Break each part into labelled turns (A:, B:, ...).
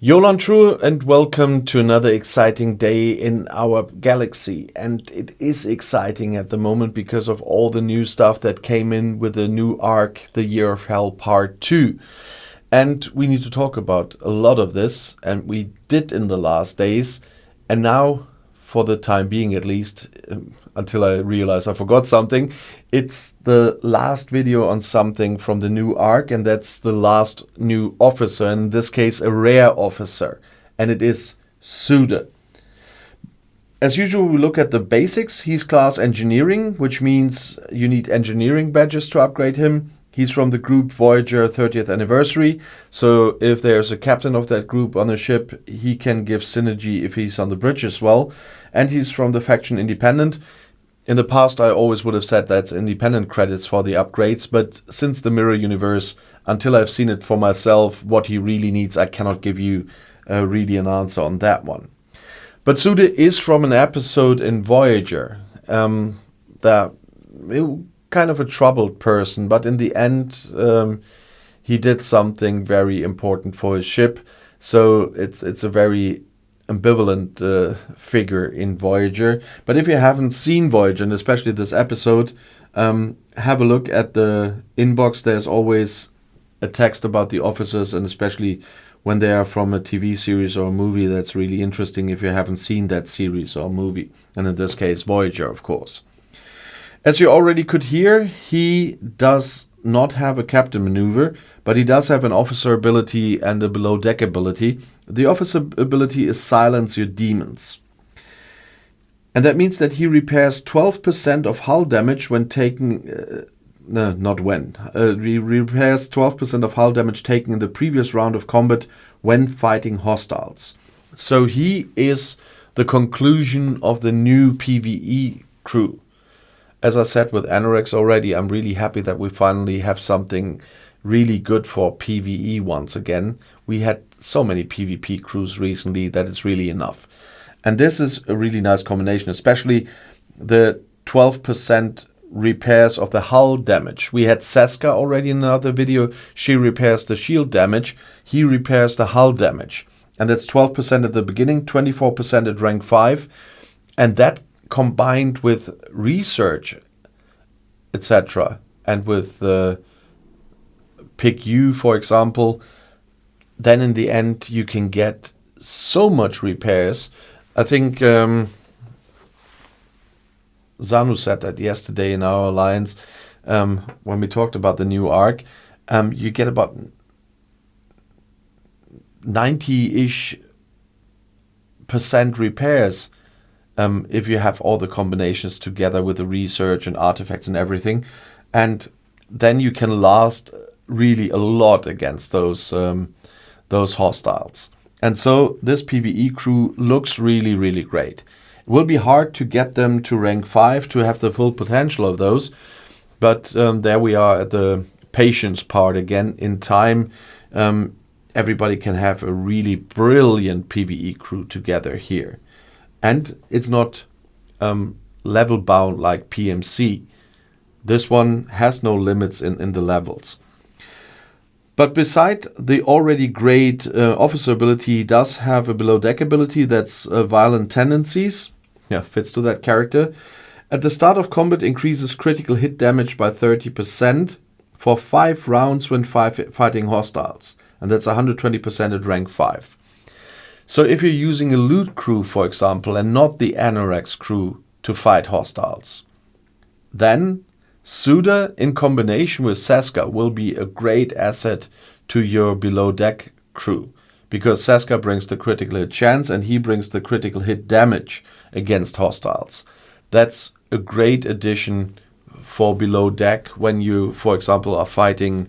A: Yolan True, and welcome to another exciting day in our galaxy. And it is exciting at the moment because of all the new stuff that came in with the new arc, The Year of Hell Part 2. And we need to talk about a lot of this, and we did in the last days. And now, for the time being at least, until I realize I forgot something, it's the last video on something from the new arc, and that's the last new officer, in this case a rare officer, and it is Suder. As usual, we look at the basics. He's class engineering, which means you need engineering badges to upgrade him. He's from the group Voyager 30th anniversary, so if there's a captain of that group on a ship, he can give synergy if he's on the bridge as well. And he's from the faction Independent. In the past, I always would have said that's independent credits for the upgrades, but since the Mirror Universe, until I've seen it for myself, what he really needs, I cannot give you really an answer on that one. But Suder is from an episode in Voyager. Kind of a troubled person, but in the end, he did something very important for his ship. So it's a very ambivalent figure in Voyager. But if you haven't seen Voyager, and especially this episode, have a look at the inbox. There's always a text about the officers, and especially when they are from a TV series or a movie, that's really interesting if you haven't seen that series or movie. And in this case, Voyager, of course. As you already could hear, he does not have a captain maneuver, but he does have an officer ability and a below deck ability. The officer ability is silence your demons. And that means that he repairs 12% of hull damage when taking... He repairs 12% of hull damage taken in the previous round of combat when fighting hostiles. So he is the conclusion of the new PvE crew. As I said with Anorex already, I'm really happy that we finally have something really good for PvE once again. We had so many PvP crews recently that it's really enough. And this is a really nice combination, especially the 12% repairs of the hull damage. We had Seska already in another video. She repairs the shield damage. He repairs the hull damage. And that's 12% at the beginning, 24% at rank 5. And that combined with research, etc., and with Pick U, for example, then in the end you can get so much repairs. I think Zanu said that yesterday in our alliance when we talked about the new arc. You get about 90-ish% repairs if you have all the combinations together with the research and artifacts and everything. And then you can last really a lot against those hostiles. And so this PvE crew looks really, really great. It will be hard to get them to rank 5 to have the full potential of those. But there we are at the patience part again. In time, everybody can have a really brilliant PvE crew together here. And it's not level bound like PMC. This one has no limits in the levels. But beside the already great officer ability, he does have a below deck ability that's violent tendencies. Yeah, fits to that character. At the start of combat, increases critical hit damage by 30% for 5 rounds when fighting hostiles. And that's 120% at rank 5. So if you're using a loot crew, for example, and not the Anorex crew to fight hostiles, then Suder in combination with Seska will be a great asset to your below deck crew, because Seska brings the critical hit chance and he brings the critical hit damage against hostiles. That's a great addition for below deck when you, for example, are fighting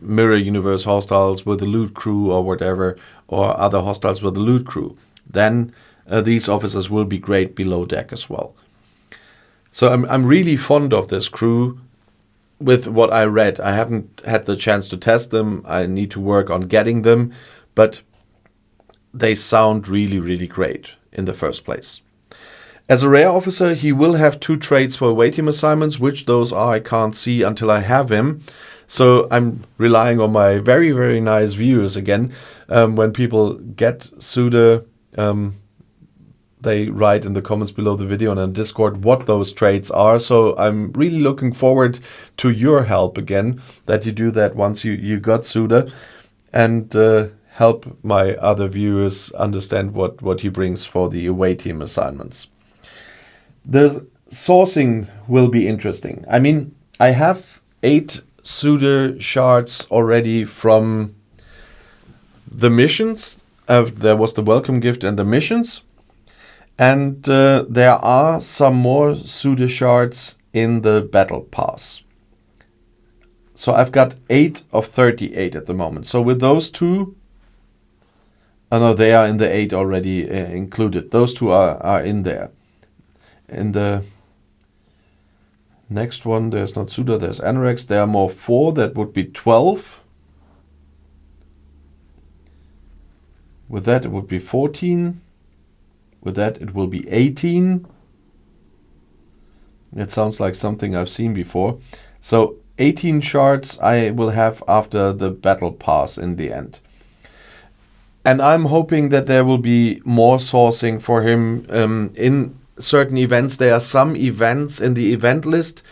A: Mirror Universe hostiles with a loot crew or whatever, or other hostiles with a loot crew. Then these officers will be great below deck as well. So I'm really fond of this crew with what I read. I haven't had the chance to test them. I need to work on getting them, but they sound really, really great in the first place. As a rare officer, he will have 2 traits for await him assignments. Which those are, I can't see until I have him. So I'm relying on my very, very nice viewers again. when people get Suder, they write in the comments below the video and on Discord what those traits are. So I'm really looking forward to your help again, that you do that once you got Suder, and help my other viewers understand what he brings for the away team assignments. The sourcing will be interesting. I mean, I have 8 Suder shards already from the missions. There was the welcome gift and the missions. And there are some more Suder shards in the battle pass. So I've got 8 of 38 at the moment. So with those 2, oh no, they are in the 8 already included. Those 2 are in there. In the next one, there's not Suder, there's Anorex. There are more 4, that would be 12. With that, it would be 14. With that, it will be 18. It sounds like something I've seen before. So 18 shards I will have after the battle pass in the end. And I'm hoping that there will be more sourcing for him in certain events. There are some events in the event list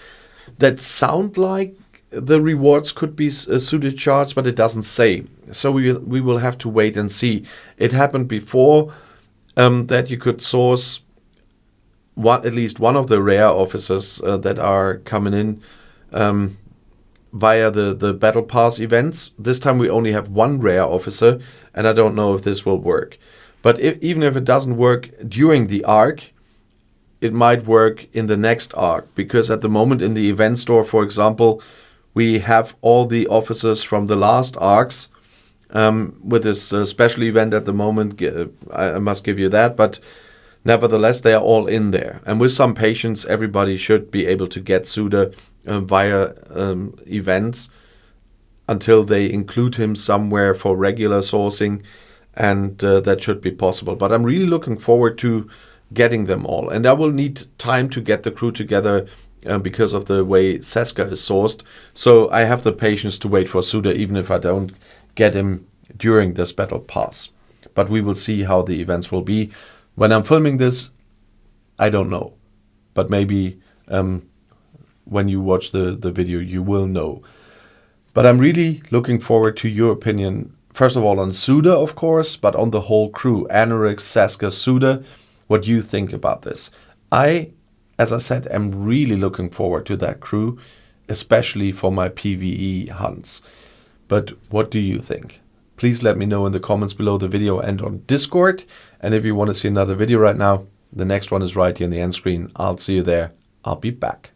A: that sound like the rewards could be Suder shards, but it doesn't say. So we will have to wait and see. It happened before that you could source at least one of the rare officers that are coming in via the battle pass events. This time we only have one rare officer, and I don't know if this will work. But even if it doesn't work during the arc, it might work in the next arc, because at the moment in the event store, for example, we have all the officers from the last arcs. With this special event at the moment, I must give you that, but nevertheless, they are all in there. And with some patience, everybody should be able to get Suder via events until they include him somewhere for regular sourcing, and that should be possible. But I'm really looking forward to getting them all. And I will need time to get the crew together because of the way Seska is sourced. So I have the patience to wait for Suder, even if I don't get him during this battle pass. But we will see how the events will be. When I'm filming this, I don't know. But maybe when you watch the video, you will know. But I'm really looking forward to your opinion. First of all, on Suder, of course, but on the whole crew. Anorex, Seska, Suder. What do you think about this? As I said, am really looking forward to that crew, especially for my PvE hunts. But what do you think? Please let me know in the comments below the video and on Discord. And if you want to see another video right now, the next one is right here in the end screen. I'll see you there. I'll be back.